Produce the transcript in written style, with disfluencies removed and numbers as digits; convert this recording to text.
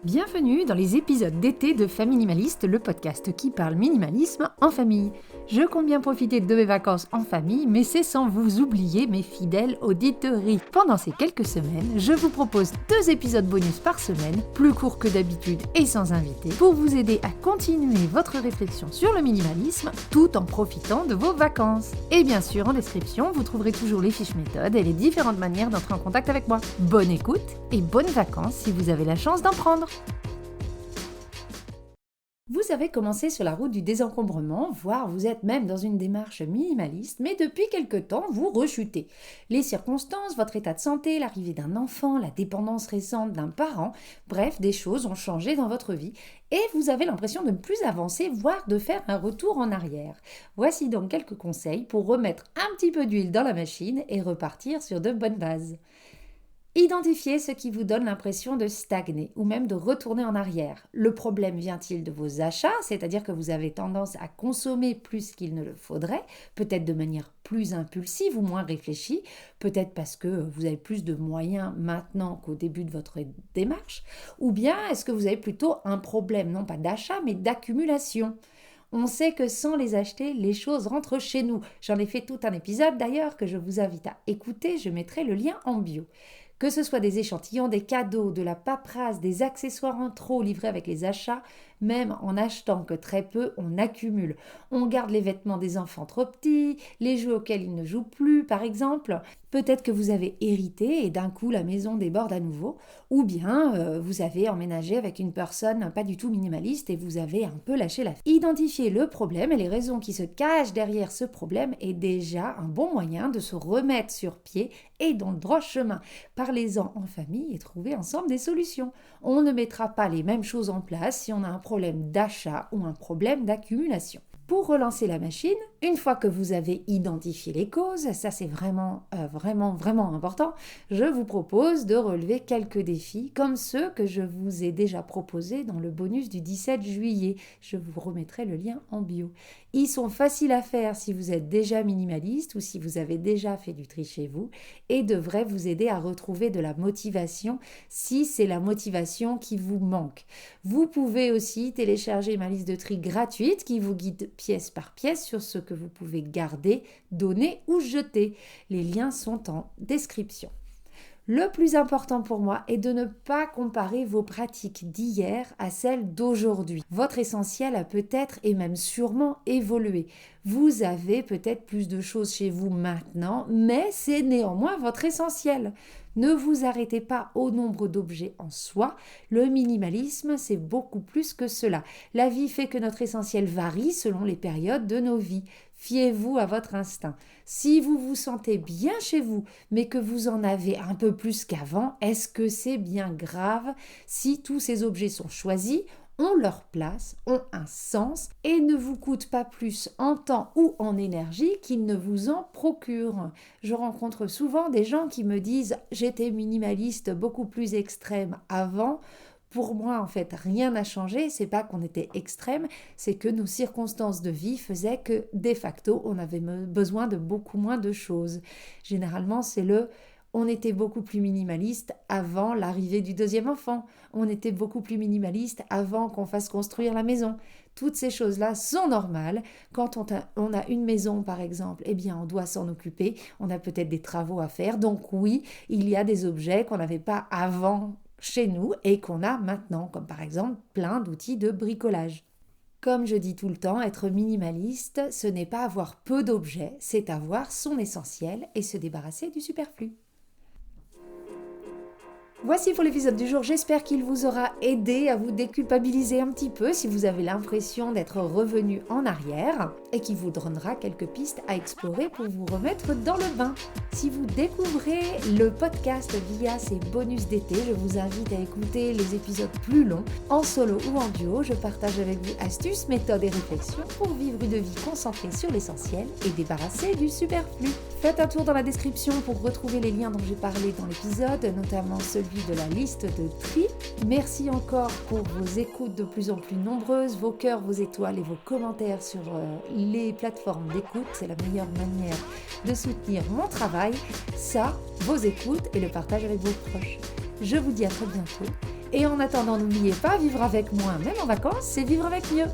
Bienvenue dans les épisodes d'été de Faminimaliste, le podcast qui parle minimalisme en famille. Je compte bien profiter de mes vacances en famille, mais c'est sans vous oublier mes fidèles auditeurs. Pendant ces quelques semaines, je vous propose 2 épisodes bonus par semaine, plus courts que d'habitude et sans invité, pour vous aider à continuer votre réflexion sur le minimalisme tout en profitant de vos vacances. Et bien sûr, en description, vous trouverez toujours les fiches méthodes et les différentes manières d'entrer en contact avec moi. Bonne écoute et bonnes vacances si vous avez la chance d'en prendre. Vous avez commencé sur la route du désencombrement, voire vous êtes même dans une démarche minimaliste, mais depuis quelque temps, vous rechutez. Les circonstances, votre état de santé, l'arrivée d'un enfant, la dépendance récente d'un parent, bref, des choses ont changé dans votre vie et vous avez l'impression de ne plus avancer, voire de faire un retour en arrière. Voici donc quelques conseils pour remettre un petit peu d'huile dans la machine et repartir sur de bonnes bases. Identifiez ce qui vous donne l'impression de stagner ou même de retourner en arrière. Le problème vient-il de vos achats, c'est-à-dire que vous avez tendance à consommer plus qu'il ne le faudrait, peut-être de manière plus impulsive ou moins réfléchie, peut-être parce que vous avez plus de moyens maintenant qu'au début de votre démarche, ou bien est-ce que vous avez plutôt un problème, non pas d'achat, mais d'accumulation ? On sait que sans les acheter, les choses rentrent chez nous. J'en ai fait tout un épisode d'ailleurs que je vous invite à écouter, je mettrai le lien en bio. Que ce soit des échantillons, des cadeaux, de la paperasse, des accessoires en trop livrés avec les achats, même en achetant que très peu, on accumule. On garde les vêtements des enfants trop petits, les jeux auxquels ils ne jouent plus, par exemple. Peut-être que vous avez hérité et d'un coup la maison déborde à nouveau, ou bien vous avez emménagé avec une personne pas du tout minimaliste et vous avez un peu lâché l'affaire. Identifier le problème et les raisons qui se cachent derrière ce problème est déjà un bon moyen de se remettre sur pied et dans le droit chemin. Parlez-en en famille et trouvez ensemble des solutions. On ne mettra pas les mêmes choses en place si on a un problème d'achat ou un problème d'accumulation. Pour relancer la machine, une fois que vous avez identifié les causes, ça c'est vraiment important, je vous propose de relever quelques défis comme ceux que je vous ai déjà proposés dans le bonus du 17 juillet. Je vous remettrai le lien en bio. Ils sont faciles à faire si vous êtes déjà minimaliste ou si vous avez déjà fait du tri chez vous et devraient vous aider à retrouver de la motivation si c'est la motivation qui vous manque. Vous pouvez aussi télécharger ma liste de tri gratuite qui vous guide pièce par pièce sur ce que vous pouvez garder, donner ou jeter. Les liens sont en description. Le plus important pour moi est de ne pas comparer vos pratiques d'hier à celles d'aujourd'hui. Votre essentiel a peut-être et même sûrement évolué. Vous avez peut-être plus de choses chez vous maintenant, mais c'est néanmoins votre essentiel. Ne vous arrêtez pas au nombre d'objets en soi. Le minimalisme, c'est beaucoup plus que cela. La vie fait que notre essentiel varie selon les périodes de nos vies. Fiez-vous à votre instinct. Si vous vous sentez bien chez vous, mais que vous en avez un peu plus qu'avant, est-ce que c'est bien grave si tous ces objets sont choisis, ont leur place, ont un sens et ne vous coûtent pas plus en temps ou en énergie qu'ils ne vous en procurent. Je rencontre souvent des gens qui me disent « j'étais minimaliste beaucoup plus extrême avant ». Pour moi, en fait, rien n'a changé. C'est pas qu'on était extrême, c'est que nos circonstances de vie faisaient que, de facto, on avait besoin de beaucoup moins de choses. Généralement, on était beaucoup plus minimaliste avant l'arrivée du 2e enfant. On était beaucoup plus minimaliste avant qu'on fasse construire la maison. Toutes ces choses-là sont normales. Quand on a une maison, par exemple, eh bien, on doit s'en occuper. On a peut-être des travaux à faire. Donc oui, il y a des objets qu'on n'avait pas avant chez nous et qu'on a maintenant, comme par exemple plein d'outils de bricolage. Comme je dis tout le temps, être minimaliste, ce n'est pas avoir peu d'objets, c'est avoir son essentiel et se débarrasser du superflu. Voici pour l'épisode du jour, j'espère qu'il vous aura aidé à vous déculpabiliser un petit peu si vous avez l'impression d'être revenu en arrière et qui vous donnera quelques pistes à explorer pour vous remettre dans le bain. Si vous découvrez le podcast via ces bonus d'été, je vous invite à écouter les épisodes plus longs, en solo ou en duo. Je partage avec vous astuces, méthodes et réflexions pour vivre une vie concentrée sur l'essentiel et débarrassée du superflu. Faites un tour dans la description pour retrouver les liens dont j'ai parlé dans l'épisode, notamment celui de la liste de tri. Merci encore pour vos écoutes de plus en plus nombreuses, vos cœurs, vos étoiles et vos commentaires sur les plateformes d'écoute. C'est la meilleure manière de soutenir mon travail. Ça, vos écoutes et le partage avec vos proches. Je vous dis à très bientôt Et en attendant, n'oubliez pas, vivre avec moins, même en vacances, c'est vivre avec mieux.